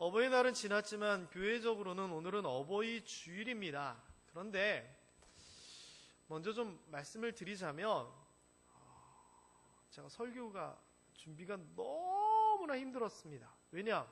어버이날은 지났지만 교회적으로는 오늘은 어버이 주일입니다. 그런데 먼저 좀 말씀을 드리자면 제가 설교가 준비가 너무나 힘들었습니다. 왜냐?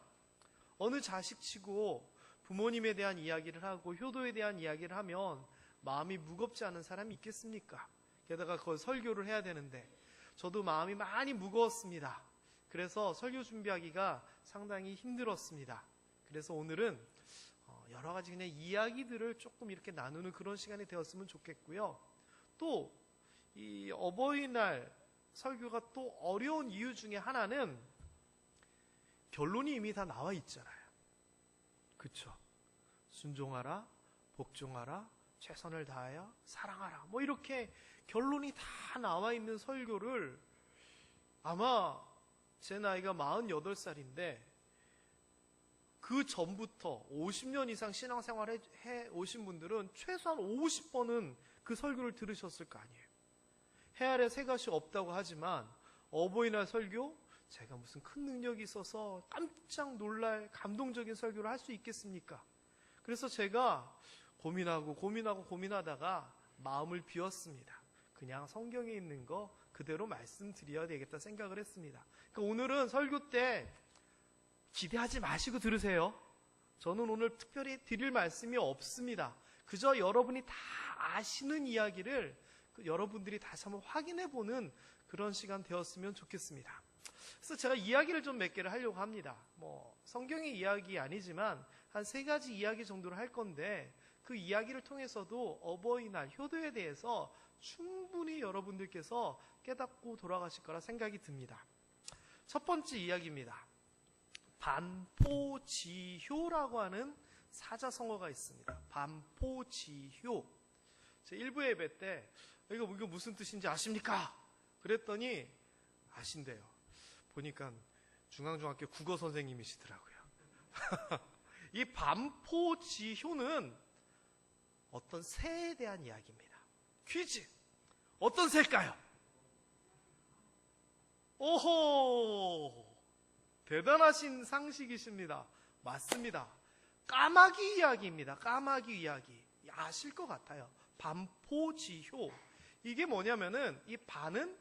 어느 자식치고 부모님에 대한 이야기를 하고 효도에 대한 이야기를 하면 마음이 무겁지 않은 사람이 있겠습니까? 게다가 그걸 설교를 해야 되는데 저도 마음이 많이 무거웠습니다. 그래서 설교 준비하기가 상당히 힘들었습니다. 그래서 오늘은 여러 가지 그냥 이야기들을 조금 이렇게 나누는 그런 시간이 되었으면 좋겠고요. 또 이 어버이날 설교가 또 어려운 이유 중에 하나는 결론이 이미 다 나와 있잖아요. 그렇죠? 순종하라, 복종하라, 최선을 다하여 사랑하라. 뭐 이렇게 결론이 다 나와 있는 설교를 아마 제 나이가 48살인데 그 전부터 50년 이상 신앙생활을 해 오신 분들은 최소한 50번은 그 설교를 들으셨을 거 아니에요. 해 아래 새 것이 없다고 하지만 어버이날 설교, 제가 무슨 큰 능력이 있어서 깜짝 놀랄 감동적인 설교를 할 수 있겠습니까? 그래서 제가 고민하다가 마음을 비웠습니다. 그냥 성경에 있는 거 그대로 말씀드려야 되겠다 생각을 했습니다. 그러니까 오늘은 설교 때 기대하지 마시고 들으세요. 저는 오늘 특별히 드릴 말씀이 없습니다. 그저 여러분이 다 아시는 이야기를 여러분들이 다시 한번 확인해보는 그런 시간 되었으면 좋겠습니다. 그래서 제가 이야기를 좀 몇 개를 하려고 합니다. 성경의 이야기 아니지만 한 3가지 이야기 정도를 할 건데 그 이야기를 통해서도 어버이날 효도에 대해서 충분히 여러분들께서 깨닫고 돌아가실 거라 생각이 듭니다. 첫 번째 이야기입니다. 반포지효라고 하는 사자성어가 있습니다. 반포지효. 제 1부 예배 때 이거 무슨 뜻인지 아십니까? 그랬더니 아신대요. 보니까 중앙중학교 국어 선생님이시더라고요. 이 반포지효는 어떤 새에 대한 이야기입니다. 퀴즈. 어떤 새일까요? 오호! 대단하신 상식이십니다. 맞습니다. 까마귀 이야기입니다. 까마귀 이야기. 아실 것 같아요. 반포지효. 이게 뭐냐면은 이 반은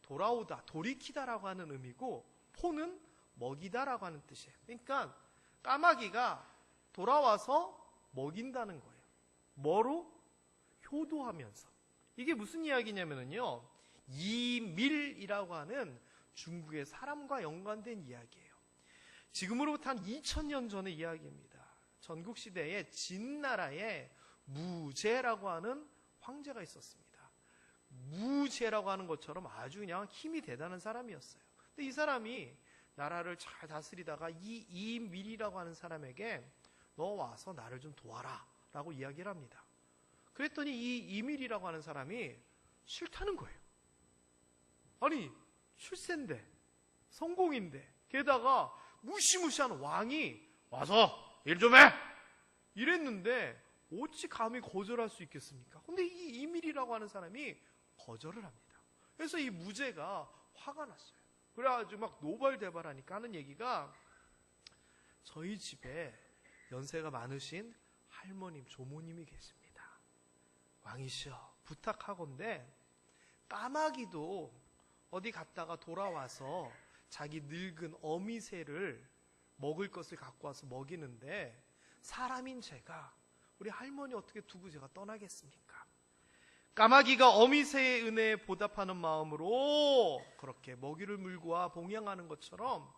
돌아오다, 돌이키다라고 하는 의미고 포는 먹이다라고 하는 뜻이에요. 그러니까 까마귀가 돌아와서 먹인다는 거예요. 뭐로? 효도하면서. 이게 무슨 이야기냐면요. 이밀이라고 하는 중국의 사람과 연관된 이야기예요. 지금으로부터 한 2000년 전의 이야기입니다. 전국시대에 진나라에 무제라고 하는 황제가 있었습니다. 무제라고 하는 것처럼 아주 그냥 힘이 대단한 사람이었어요. 근데 이 사람이 나라를 잘 다스리다가 이 이밀이라고 하는 사람에게 너 와서 나를 좀 도와라 라고 이야기를 합니다. 그랬더니 이 이밀이라고 하는 사람이 싫다는 거예요. 아니 출세인데 성공인데 게다가 무시무시한 왕이 와서 일 좀 해! 이랬는데 어찌 감히 거절할 수 있겠습니까? 근데 이 이밀이라고 하는 사람이 거절을 합니다. 그래서 이 무제가 화가 났어요. 그래가지고 막 노발대발하니까 하는 얘기가 저희 집에 연세가 많으신 할머님, 조모님이 계십니다. 왕이시여 부탁하건대 까마귀도 어디 갔다가 돌아와서 자기 늙은 어미새를 먹을 것을 갖고 와서 먹이는데 사람인 제가 우리 할머니 어떻게 두고 제가 떠나겠습니까? 까마귀가 어미새의 은혜에 보답하는 마음으로 그렇게 먹이를 물고 와 봉양하는 것처럼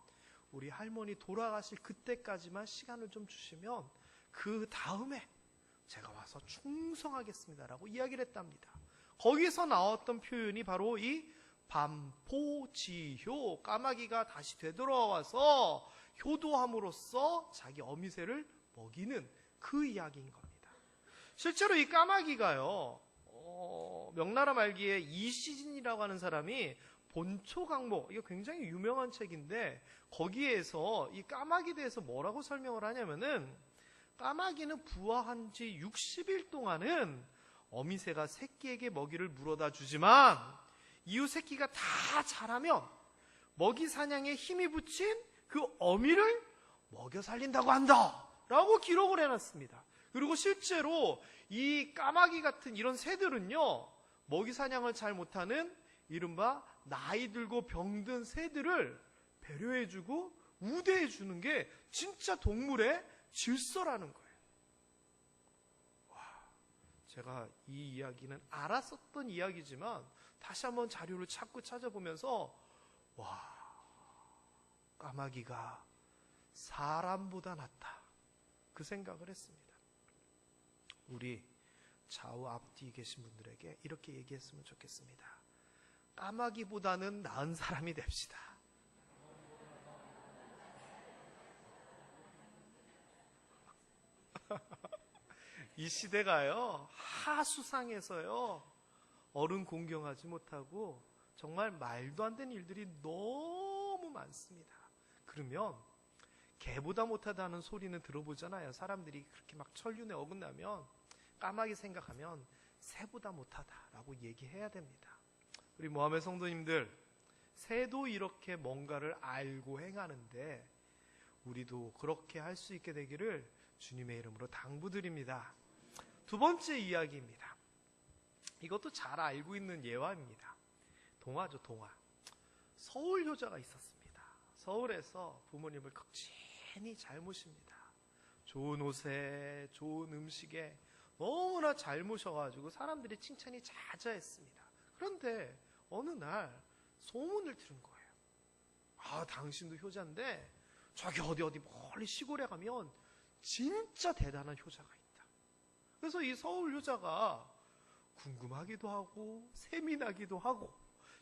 우리 할머니 돌아가실 그때까지만 시간을 좀 주시면 그 다음에 제가 와서 충성하겠습니다라고 이야기를 했답니다. 거기서 나왔던 표현이 바로 이 반포지효, 까마귀가 다시 되돌아와서 효도함으로써 자기 어미새를 먹이는 그 이야기인 겁니다. 실제로 이 까마귀가요, 명나라 말기에 이시진이라고 하는 사람이 본초강목, 이거 굉장히 유명한 책인데 거기에서 이 까마귀에 대해서 뭐라고 설명을 하냐면은 까마귀는 부화한 지 60일 동안은 어미새가 새끼에게 먹이를 물어다 주지만 이후 새끼가 다 자라면 먹이 사냥에 힘이 붙인 그 어미를 먹여 살린다고 한다 라고 기록을 해놨습니다. 그리고 실제로 이 까마귀 같은 이런 새들은요, 먹이 사냥을 잘 못하는 이른바 나이 들고 병든 새들을 배려해주고 우대해주는 게 진짜 동물의 질서라는 거예요. 와, 제가 이 이야기는 알았었던 이야기지만 다시 한번 자료를 찾아보면서 와, 까마귀가 사람보다 낫다, 그 생각을 했습니다. 우리 좌우 앞뒤에 계신 분들에게 이렇게 얘기했으면 좋겠습니다. 까마귀보다는 나은 사람이 됩시다. 이 시대가요, 하수상에서요, 어른 공경하지 못하고 정말 말도 안 되는 일들이 너무 많습니다. 그러면 개보다 못하다는 소리는 들어보잖아요. 사람들이 그렇게 막 천륜에 어긋나면 까마귀 생각하면 새보다 못하다라고 얘기해야 됩니다. 우리 모함의 성도님들, 새도 이렇게 뭔가를 알고 행하는데 우리도 그렇게 할 수 있게 되기를 주님의 이름으로 당부드립니다. 두 번째 이야기입니다. 이것도 잘 알고 있는 예화입니다. 동화죠, 동화. 서울 효자가 있었습니다. 서울에서 부모님을 극진히 잘 모십니다. 좋은 옷에 좋은 음식에 너무나 잘 모셔가지고 사람들이 칭찬이 자자했습니다. 그런데 어느 날 소문을 들은 거예요. 아, 당신도 효자인데 저기 어디 멀리 시골에 가면 진짜 대단한 효자가 있다. 그래서 이 서울 효자가 궁금하기도 하고 세민하기도 하고,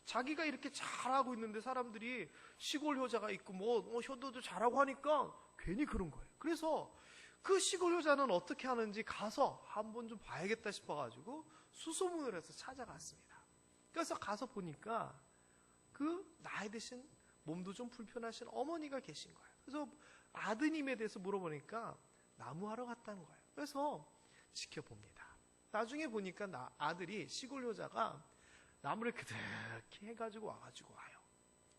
자기가 이렇게 잘하고 있는데 사람들이 시골 효자가 있고 효도도 잘하고 하니까 괜히 그런 거예요. 그래서 그 시골 효자는 어떻게 하는지 가서 한번 좀 봐야겠다 싶어가지고 수소문을 해서 찾아갔습니다. 그래서 가서 보니까 그 나이 드신 몸도 좀 불편하신 어머니가 계신 거예요. 그래서 아드님에 대해서 물어보니까 나무하러 갔다는 거예요. 그래서 지켜봅니다. 나중에 보니까 아들이, 시골 효자가 나무를 그득히 해가지고 와가지고 와요.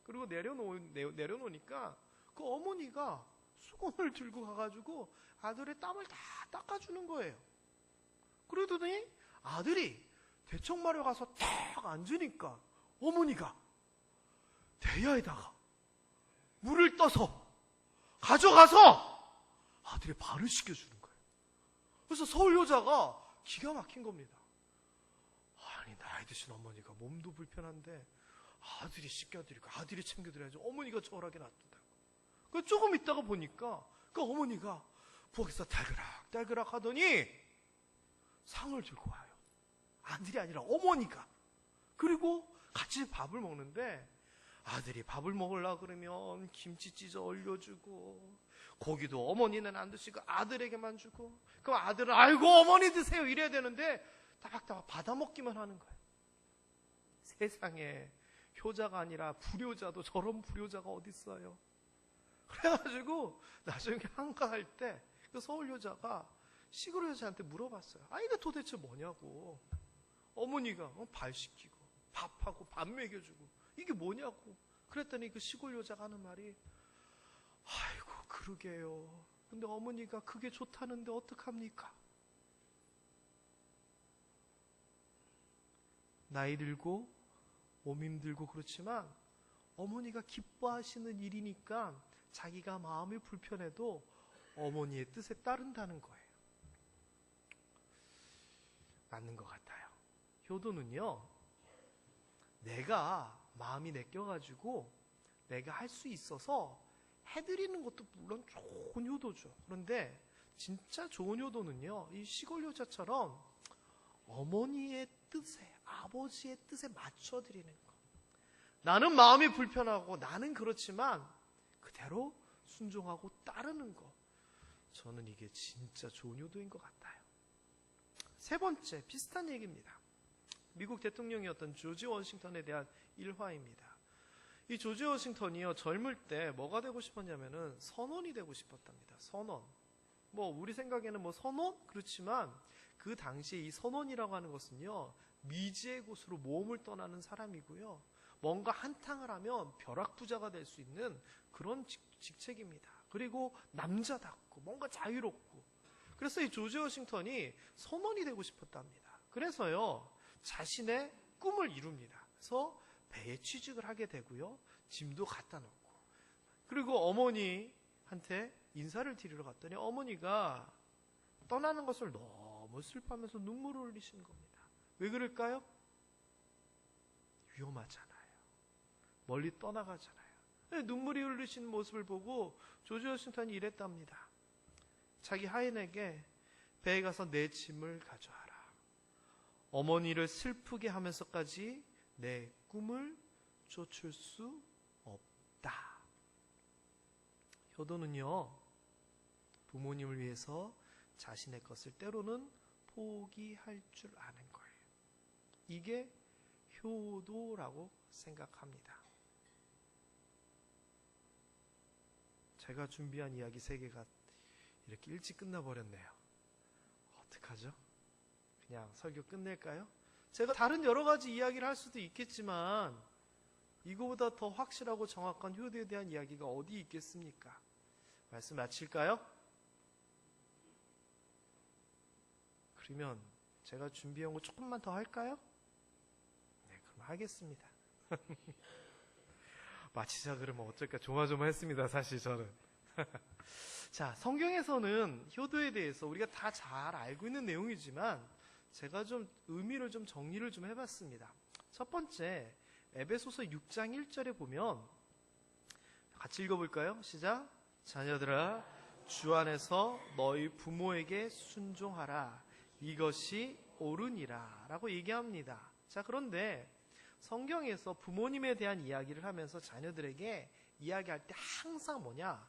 그리고 내려놓으니까 그 어머니가 수건을 들고 가가지고 아들의 땀을 다 닦아주는 거예요. 그러더니 아들이 대청마루 가서 딱 앉으니까 어머니가 대야에다가 물을 떠서 가져가서 아들의 발을 씻겨주는 거예요. 그래서 서울 여자가 기가 막힌 겁니다. 아니, 나이 드신 어머니가 몸도 불편한데 아들이 씻겨드리고 아들이 챙겨드려야지 어머니가 저렇게 놔둔다고. 그 조금 있다가 보니까 그 어머니가 부엌에서 달그락 하더니 상을 들고 와요. 아들이 아니라 어머니가. 그리고 같이 밥을 먹는데 아들이 밥을 먹으려고 그러면 김치 찢어 얼려주고, 고기도 어머니는 안 드시고 아들에게만 주고, 그럼 아들은 아이고 어머니 드세요 이래야 되는데 따박따박 받아먹기만 하는 거예요. 세상에 효자가 아니라 불효자도 저런 불효자가 어디 있어요. 그래가지고 나중에 한가할 때 그 서울 효자가 시골 효자한테 물어봤어요. 아, 이거 도대체 뭐냐고. 어머니가 발 씻기고 밥하고 밥 먹여주고 이게 뭐냐고. 그랬더니 그 시골 여자가 하는 말이, 아이고 그러게요. 근데 어머니가 그게 좋다는데 어떡합니까? 나이 들고 몸 힘들고 그렇지만 어머니가 기뻐하시는 일이니까 자기가 마음이 불편해도 어머니의 뜻에 따른다는 거예요. 맞는 것 같아요. 효도는요, 내가 마음이 내껴가지고 내가 할 수 있어서 해드리는 것도 물론 좋은 효도죠. 그런데 진짜 좋은 효도는요, 이 시골 효자처럼 어머니의 뜻에, 아버지의 뜻에 맞춰드리는 것. 나는 마음이 불편하고 나는 그렇지만 그대로 순종하고 따르는 것. 저는 이게 진짜 좋은 효도인 것 같아요. 세 번째, 비슷한 얘기입니다. 미국 대통령이었던 조지 워싱턴에 대한 일화입니다. 이 조지 워싱턴이요, 젊을 때 뭐가 되고 싶었냐면은 선원이 되고 싶었답니다. 선원. 우리 생각에는 선원? 그렇지만 그 당시에 이 선원이라고 하는 것은요, 미지의 곳으로 모험을 떠나는 사람이고요, 뭔가 한탕을 하면 벼락부자가 될 수 있는 그런 직책입니다. 그리고 남자답고 뭔가 자유롭고. 그래서 이 조지 워싱턴이 선원이 되고 싶었답니다. 그래서요, 자신의 꿈을 이룹니다. 그래서 배에 취직을 하게 되고요, 짐도 갖다 놓고, 그리고 어머니한테 인사를 드리러 갔더니 어머니가 떠나는 것을 너무 슬퍼하면서 눈물을 흘리시는 겁니다. 왜 그럴까요? 위험하잖아요. 멀리 떠나가잖아요. 눈물이 흘리시는 모습을 보고 조지 워싱턴이 이랬답니다. 자기 하인에게 배에 가서 내 짐을 가져와라. 어머니를 슬프게 하면서까지 내 꿈을 쫓을 수 없다. 효도는요, 부모님을 위해서 자신의 것을 때로는 포기할 줄 아는 거예요. 이게 효도라고 생각합니다. 제가 준비한 이야기 3개가 이렇게 일찍 끝나버렸네요. 어떡하죠? 그냥 설교 끝낼까요? 제가 다른 여러 가지 이야기를 할 수도 있겠지만 이거보다 더 확실하고 정확한 효도에 대한 이야기가 어디 있겠습니까? 말씀 마칠까요? 그러면 제가 준비한 거 조금만 더 할까요? 네, 그럼 하겠습니다. 마치자 그러면 어쩔까 조마조마했습니다, 사실 저는. 자, 성경에서는 효도에 대해서 우리가 다 잘 알고 있는 내용이지만 제가 좀 의미를 좀 정리를 좀 해봤습니다. 첫 번째, 에베소서 6장 1절에 보면 같이 읽어볼까요? 시작. 자녀들아, 주 안에서 너희 부모에게 순종하라. 이것이 옳으니라 라고 얘기합니다. 자, 그런데 성경에서 부모님에 대한 이야기를 하면서 자녀들에게 이야기할 때 항상 뭐냐?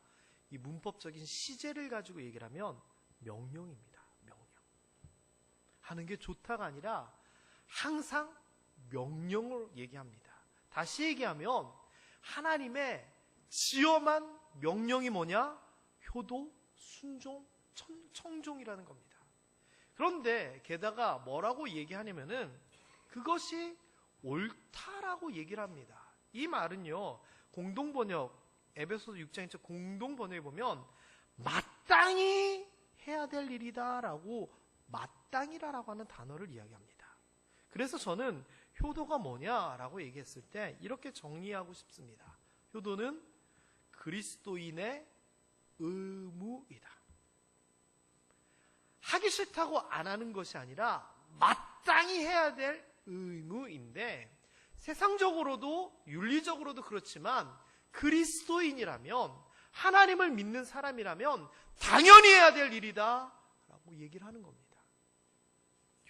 이 문법적인 시제를 가지고 얘기를 하면 명령입니다. 명령. 하는 게 좋다가 아니라 항상 명령을 얘기합니다. 다시 얘기하면 하나님의 지엄한 명령이 뭐냐? 효도, 순종, 청종이라는 겁니다. 그런데 게다가 뭐라고 얘기하냐면은 그것이 옳다라고 얘기를 합니다. 이 말은요, 공동번역, 에베소서 6장 1절 공동번역에 보면 마땅히 해야 될 일이다 라고 마땅이라고 하는 단어를 이야기합니다. 그래서 저는 효도가 뭐냐라고 얘기했을 때 이렇게 정리하고 싶습니다. 효도는 그리스도인의 의무이다. 하기 싫다고 안 하는 것이 아니라 마땅히 해야 될 의무인데, 세상적으로도 윤리적으로도 그렇지만 그리스도인이라면, 하나님을 믿는 사람이라면 당연히 해야 될 일이다 라고 얘기를 하는 겁니다.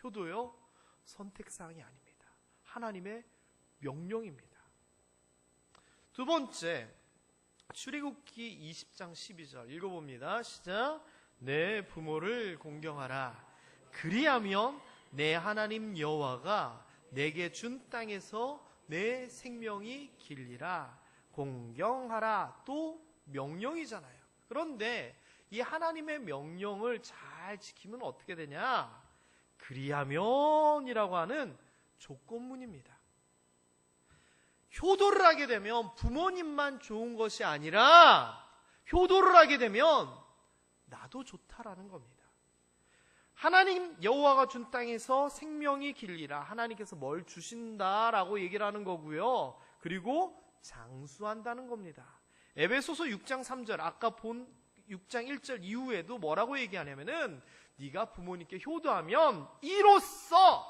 효도요, 선택사항이 아닙니다. 하나님의 명령입니다. 두 번째, 출애굽기 20장 12절 읽어봅니다. 시작. 내 부모를 공경하라. 그리하면 내 하나님 여호와가 내게 준 땅에서 내 생명이 길리라. 공경하라. 또 명령이잖아요. 그런데 이 하나님의 명령을 잘 지키면 어떻게 되냐? 그리하면이라고 하는 조건문입니다. 효도를 하게 되면 부모님만 좋은 것이 아니라 효도를 하게 되면 나도 좋다라는 겁니다. 하나님 여호와가 준 땅에서 생명이 길리라. 하나님께서 뭘 주신다라고 얘기를 하는 거고요. 그리고 장수한다는 겁니다. 에베소서 6장 3절 아까 본 6장 1절 이후에도 뭐라고 얘기하냐면은 네가 부모님께 효도하면 이로써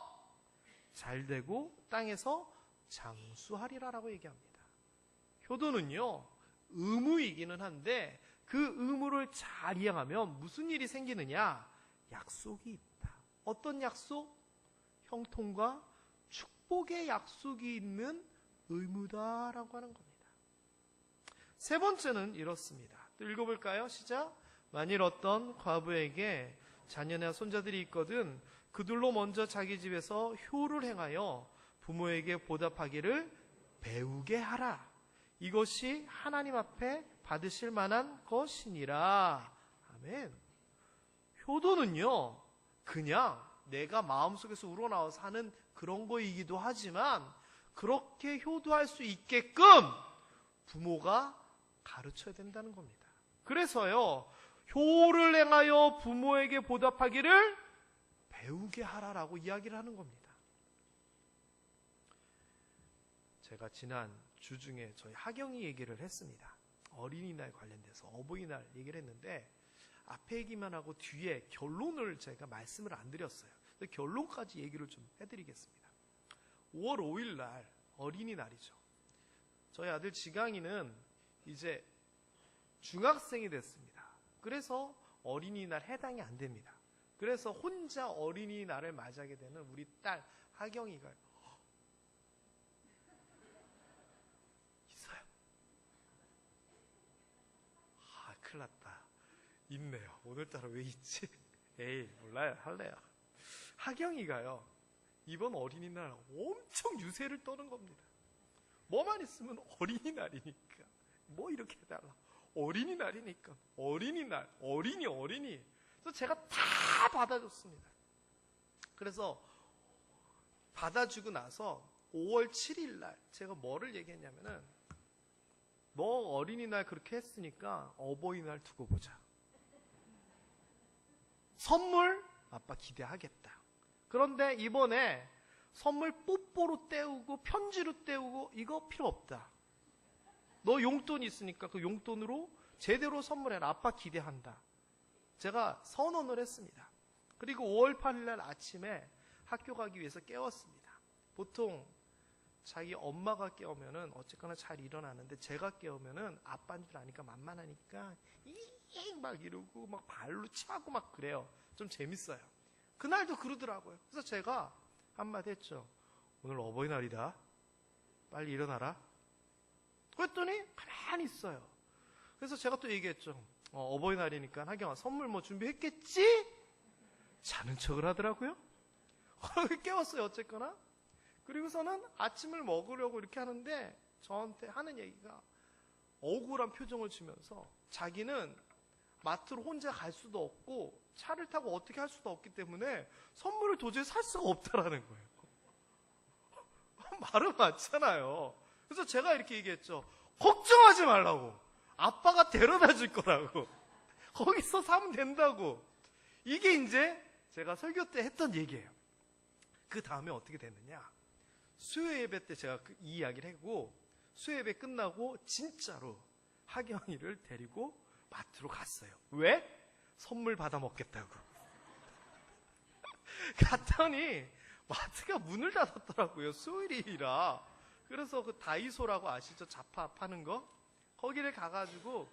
잘되고 땅에서 장수하리라라고 얘기합니다. 효도는요, 의무이기는 한데 그 의무를 잘 이행하면 무슨 일이 생기느냐? 약속이 있다. 어떤 약속? 형통과 축복의 약속이 있는 의무다라고 하는 겁니다. 세 번째는 이렇습니다. 또 읽어볼까요? 시작. 만일 어떤 과부에게 자녀나 손자들이 있거든 그들로 먼저 자기 집에서 효를 행하여 부모에게 보답하기를 배우게 하라. 이것이 하나님 앞에 받으실 만한 것이니라. 아멘. 효도는요, 그냥 내가 마음속에서 우러나와서 하는 그런 거이기도 하지만 그렇게 효도할 수 있게끔 부모가 가르쳐야 된다는 겁니다. 그래서요, 효를 행하여 부모에게 보답하기를 배우게 하라라고 이야기를 하는 겁니다. 제가 지난 주 중에 저희 하경이 얘기를 했습니다. 어린이날 관련돼서 어버이날 얘기를 했는데 앞에 얘기만 하고 뒤에 결론을 제가 말씀을 안 드렸어요. 결론까지 얘기를 좀 해드리겠습니다. 5월 5일 날 어린이날이죠. 저희 아들 지강이는 이제 중학생이 됐습니다. 그래서 어린이날 해당이 안 됩니다. 그래서 혼자 어린이날을 맞이하게 되는 우리 딸 하경이가 있어요. 큰일 났다. 있네요. 오늘따라 왜 있지? 에이, 몰라요. 할래요. 하경이가요, 이번 어린이날 엄청 유세를 떠는 겁니다. 뭐만 있으면 어린이날이니까. 뭐 이렇게 해달라. 어린이날이니까. 어린이날. 어린이. 그래서 제가 다 받아줬습니다. 그래서 받아주고 나서 5월 7일 날 제가 뭐를 얘기했냐면은 너 어린이날 그렇게 했으니까 어버이날 두고 보자. 선물 아빠 기대하겠다. 그런데 이번에 선물 뽀뽀로 때우고 편지로 때우고 이거 필요 없다. 너 용돈 있으니까 그 용돈으로 제대로 선물해라. 아빠 기대한다. 제가 선언을 했습니다. 그리고 5월 8일 날 아침에 학교 가기 위해서 깨웠습니다. 보통 자기 엄마가 깨우면은 어쨌거나 잘 일어나는데 제가 깨우면은 아빠인 줄 아니까 만만하니까 막 이러고 막 발로 차고 막 그래요. 좀 재밌어요. 그날도 그러더라고요. 그래서 제가 한마디 했죠. 오늘 어버이날이다. 빨리 일어나라. 그랬더니 가만히 있어요. 그래서 제가 또 얘기했죠. 어버이날이니까 하경아 선물 뭐 준비했겠지? 자는 척을 하더라고요. 깨웠어요. 어쨌거나. 그리고서는 아침을 먹으려고 이렇게 하는데 저한테 하는 얘기가 억울한 표정을 지면서 자기는 마트로 혼자 갈 수도 없고 차를 타고 어떻게 할 수도 없기 때문에 선물을 도저히 살 수가 없다라는 거예요. 말은 맞잖아요. 그래서 제가 이렇게 얘기했죠. 걱정하지 말라고. 아빠가 데려다 줄 거라고. 거기서 사면 된다고. 이게 이제 제가 설교 때 했던 얘기예요. 그 다음에 어떻게 됐느냐. 수요 예배 때 제가 이 이야기를 하고 수요 예배 끝나고 진짜로 하경이를 데리고 마트로 갔어요. 왜? 선물 받아 먹겠다고. 갔더니 마트가 문을 닫았더라고요. 수요일이라. 그래서 그 다이소라고 아시죠? 자파 파는 거? 거기를 가가지고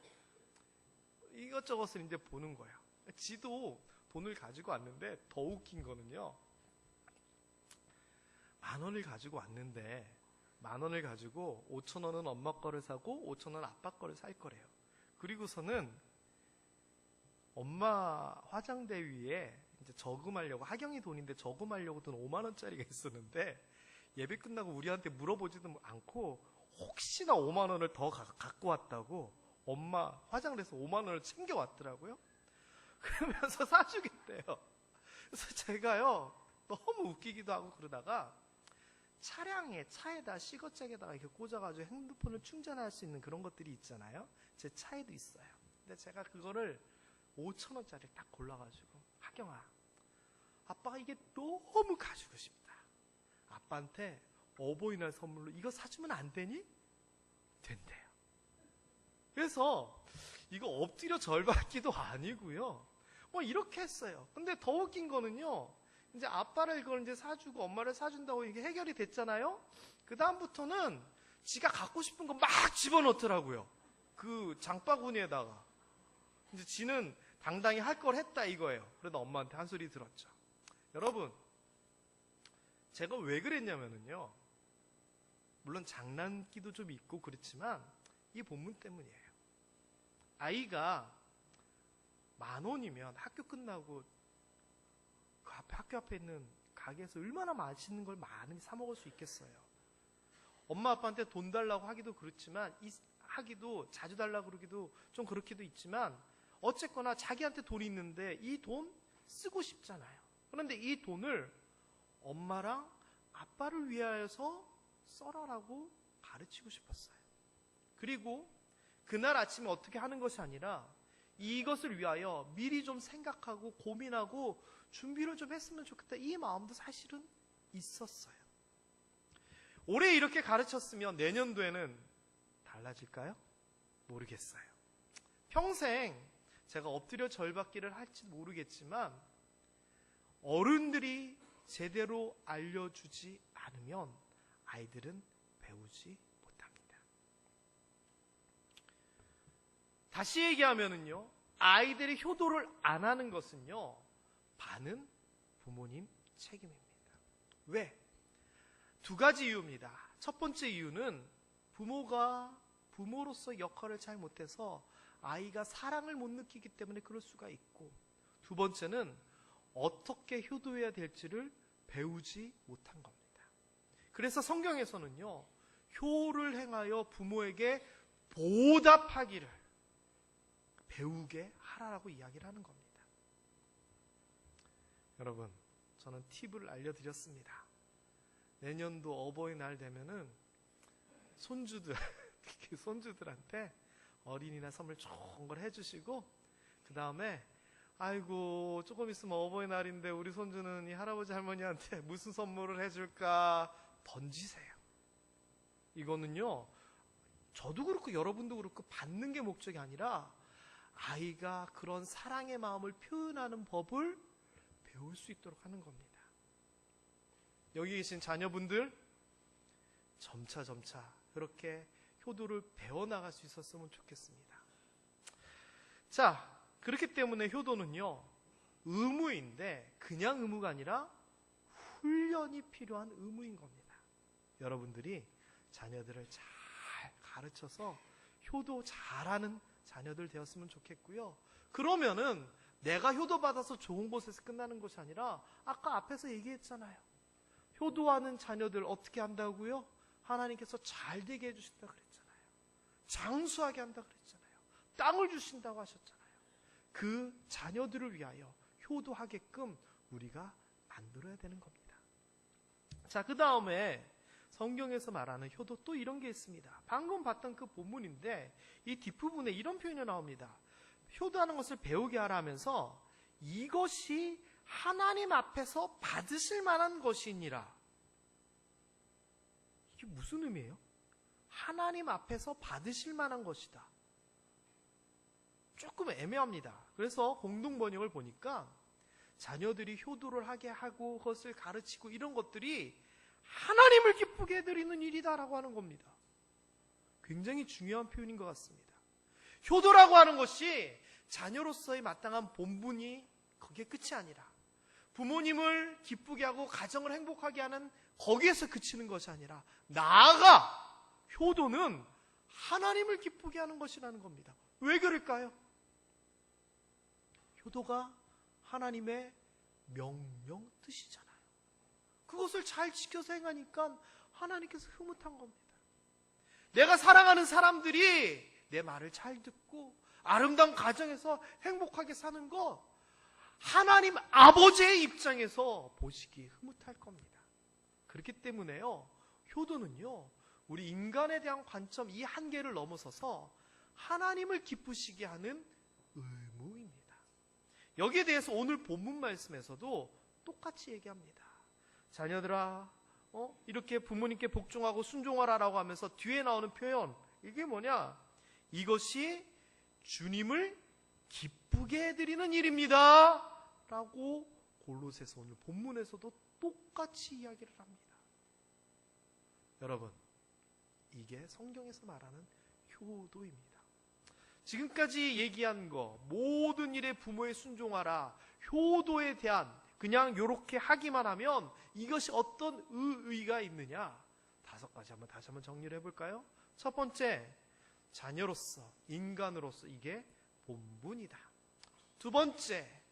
이것저것을 이제 보는 거예요. 지도 돈을 가지고 왔는데 더 웃긴 거는요. 10,000원을 가지고 왔는데 10,000원을 가지고 5,000원은 엄마 거를 사고 5,000원 아빠 거를 살 거래요. 그리고서는 엄마 화장대 위에 이제 저금하려고 하경이 돈인데 저금하려고 돈 5만 원짜리가 있었는데 예배 끝나고 우리한테 물어보지도 않고 혹시나 5만 원을 더 갖고 왔다고 엄마 화장대에서 5만 원을 챙겨왔더라고요. 그러면서 사주겠대요. 그래서 제가요 너무 웃기기도 하고 그러다가 차에다 시거잭에다가 이렇게 꽂아가지고 핸드폰을 충전할 수 있는 그런 것들이 있잖아요. 제 차에도 있어요. 근데 제가 그거를 5,000원짜리 딱 골라가지고 하경아, 아빠가 이게 너무 가지고 싶다. 아빠한테 어버이날 선물로 이거 사주면 안 되니? 된대요. 그래서 이거 엎드려 절받기도 아니고요. 뭐 이렇게 했어요. 근데 더 웃긴 거는요. 이제 아빠를 이걸 이제 사주고 엄마를 사준다고 이게 해결이 됐잖아요. 그 다음부터는 지가 갖고 싶은 거 막 집어넣더라고요. 그 장바구니에다가. 이제 지는 당당히 할 걸 했다 이거예요. 그래도 엄마한테 한 소리 들었죠. 여러분, 제가 왜 그랬냐면요. 물론 장난기도 좀 있고 그렇지만 이 본문 때문이에요. 아이가 10,000원이면 학교 끝나고 그 학교 앞에 있는 가게에서 얼마나 맛있는 걸 많이 사 먹을 수 있겠어요. 엄마 아빠한테 돈 달라고 하기도 그렇지만 하기도 자주 달라고 그러기도 좀 그렇기도 있지만 어쨌거나 자기한테 돈이 있는데 이 돈 쓰고 싶잖아요. 그런데 이 돈을 엄마랑 아빠를 위하여서 써라라고 가르치고 싶었어요. 그리고 그날 아침에 어떻게 하는 것이 아니라 이것을 위하여 미리 좀 생각하고 고민하고 준비를 좀 했으면 좋겠다, 이 마음도 사실은 있었어요. 올해 이렇게 가르쳤으면 내년도에는 달라질까요? 모르겠어요. 평생 제가 엎드려 절받기를 할지 모르겠지만 어른들이 제대로 알려주지 않으면 아이들은 배우지 못합니다. 다시 얘기하면은요, 아이들이 효도를 안 하는 것은요, 반은 부모님 책임입니다. 왜? 두 가지 이유입니다. 첫 번째 이유는 부모가 부모로서 역할을 잘 못해서 아이가 사랑을 못 느끼기 때문에 그럴 수가 있고, 두 번째는 어떻게 효도해야 될지를 배우지 못한 겁니다. 그래서 성경에서는요, 효를 행하여 부모에게 보답하기를 배우게 하라라고 이야기를 하는 겁니다. 여러분, 저는 팁을 알려드렸습니다. 내년도 어버이날 되면은 손주들, 특히 손주들한테 어린이날 선물 좋은 걸 해주시고, 그 다음에 아이고 조금 있으면 어버이날인데 우리 손주는 이 할아버지 할머니한테 무슨 선물을 해줄까 던지세요. 이거는요, 저도 그렇고 여러분도 그렇고 받는 게 목적이 아니라 아이가 그런 사랑의 마음을 표현하는 법을 배울 수 있도록 하는 겁니다. 여기 계신 자녀분들 점차 그렇게 효도를 배워나갈 수 있었으면 좋겠습니다. 자, 그렇기 때문에 효도는요, 의무인데 그냥 의무가 아니라 훈련이 필요한 의무인 겁니다. 여러분들이 자녀들을 잘 가르쳐서 효도 잘하는 자녀들 되었으면 좋겠고요. 그러면은 내가 효도받아서 좋은 곳에서 끝나는 것이 아니라 아까 앞에서 얘기했잖아요. 효도하는 자녀들 어떻게 한다고요? 하나님께서 잘 되게 해주신다 그랬잖아요. 장수하게 한다 그랬잖아요. 땅을 주신다고 하셨잖아요. 그 자녀들을 위하여 효도하게끔 우리가 만들어야 되는 겁니다. 자, 그 다음에 성경에서 말하는 효도, 또 이런 게 있습니다. 방금 봤던 그 본문인데 이 뒷부분에 이런 표현이 나옵니다. 효도하는 것을 배우게 하라 하면서 이것이 하나님 앞에서 받으실 만한 것이니라. 이게 무슨 의미예요? 하나님 앞에서 받으실 만한 것이다. 조금 애매합니다. 그래서 공동 번역을 보니까 자녀들이 효도를 하게 하고 그것을 가르치고 이런 것들이 하나님을 기쁘게 해드리는 일이다라고 하는 겁니다. 굉장히 중요한 표현인 것 같습니다. 효도라고 하는 것이 자녀로서의 마땅한 본분이 거기에 끝이 아니라 부모님을 기쁘게 하고 가정을 행복하게 하는 거기에서 그치는 것이 아니라 나아가 효도는 하나님을 기쁘게 하는 것이라는 겁니다. 왜 그럴까요? 효도가 하나님의 명령 뜻이잖아요. 그것을 잘 지켜서 행하니까 하나님께서 흐뭇한 겁니다. 내가 사랑하는 사람들이 내 말을 잘 듣고 아름다운 가정에서 행복하게 사는 거 하나님 아버지의 입장에서 보시기 흐뭇할 겁니다. 그렇기 때문에요, 효도는요, 우리 인간에 대한 관점 이 한계를 넘어서서 하나님을 기쁘시게 하는 의무입니다. 여기에 대해서 오늘 본문 말씀에서도 똑같이 얘기합니다. 자녀들아, 이렇게 부모님께 복종하고 순종하라라고 하면서 뒤에 나오는 표현, 이게 뭐냐? 이것이 주님을 기쁘게 해드리는 일입니다 라고 골로새서 오늘 본문에서도 똑같이 이야기를 합니다. 여러분, 이게 성경에서 말하는 효도입니다. 지금까지 얘기한 거, 모든 일에 부모에 순종하라, 효도에 대한 그냥 요렇게 하기만 하면 이것이 어떤 의의가 있느냐? 5가지 다시 한번 정리를 해볼까요? 첫 번째, 자녀로서, 인간으로서 이게 본분이다. 두 번째,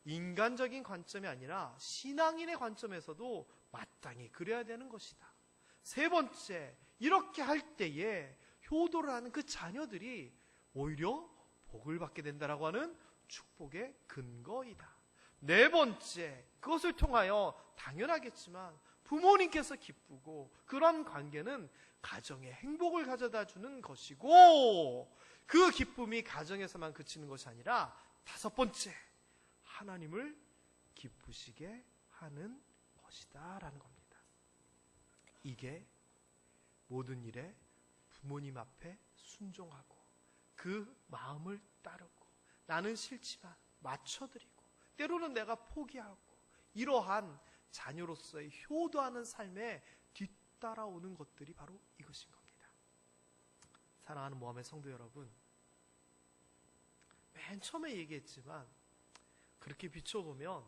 인간적인 관점이 아니라 신앙인의 관점에서도 마땅히 그래야 되는 것이다. 세 번째, 이렇게 할 때에 효도를 하는 그 자녀들이 오히려 복을 받게 된다라고 하는 축복의 근거이다. 네 번째, 그것을 통하여 당연하겠지만 부모님께서 기쁘고 그런 관계는 가정의 행복을 가져다 주는 것이고, 그 기쁨이 가정에서만 그치는 것이 아니라 다섯 번째, 하나님을 기쁘시게 하는 것이다라는 겁니다. 이게 모든 일에 부모님 앞에 순종하고 그 마음을 따르고 나는 싫지만 맞춰드리고 때로는 내가 포기하고 이러한 자녀로서의 효도하는 삶에 뒤따라오는 것들이 바로 이것인 겁니다. 사랑하는 모함의 성도 여러분, 맨 처음에 얘기했지만 그렇게 비춰보면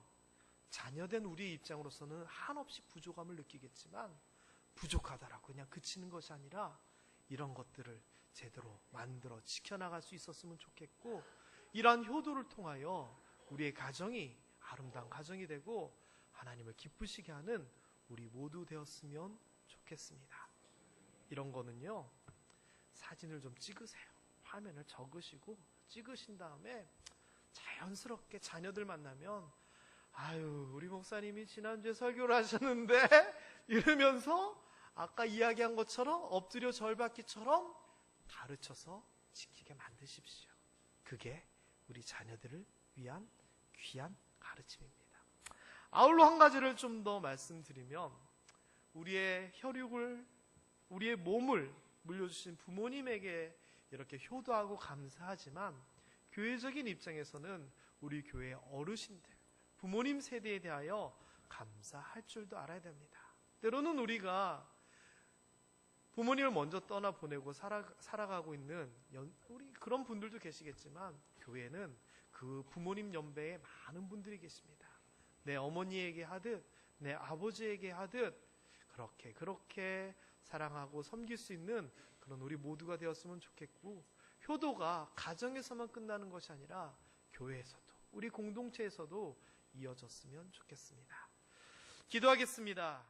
자녀된 우리의 입장으로서는 한없이 부족함을 느끼겠지만 부족하다라고 그냥 그치는 것이 아니라 이런 것들을 제대로 만들어 지켜나갈 수 있었으면 좋겠고, 이러한 효도를 통하여 우리의 가정이 아름다운 가정이 되고 하나님을 기쁘시게 하는 우리 모두 되었으면 좋겠습니다. 이런 거는요, 사진을 좀 찍으세요. 화면을 적으시고 찍으신 다음에 자연스럽게 자녀들 만나면 아유, 우리 목사님이 지난주에 설교를 하셨는데 이러면서 아까 이야기한 것처럼 엎드려 절받기처럼 가르쳐서 지키게 만드십시오. 그게 우리 자녀들을 위한 귀한 가르침입니다. 아울러 한 가지를 좀 더 말씀드리면, 우리의 혈육을, 우리의 몸을 물려주신 부모님에게 이렇게 효도하고 감사하지만 교회적인 입장에서는 우리 교회의 어르신들, 부모님 세대에 대하여 감사할 줄도 알아야 됩니다. 때로는 우리가 부모님을 먼저 떠나보내고 살아가고 있는 우리 그런 분들도 계시겠지만, 교회는 그 부모님 연배에 많은 분들이 계십니다. 내 어머니에게 하듯 내 아버지에게 하듯 그렇게 사랑하고 섬길 수 있는 그런 우리 모두가 되었으면 좋겠고, 효도가 가정에서만 끝나는 것이 아니라 교회에서도, 우리 공동체에서도 이어졌으면 좋겠습니다. 기도하겠습니다.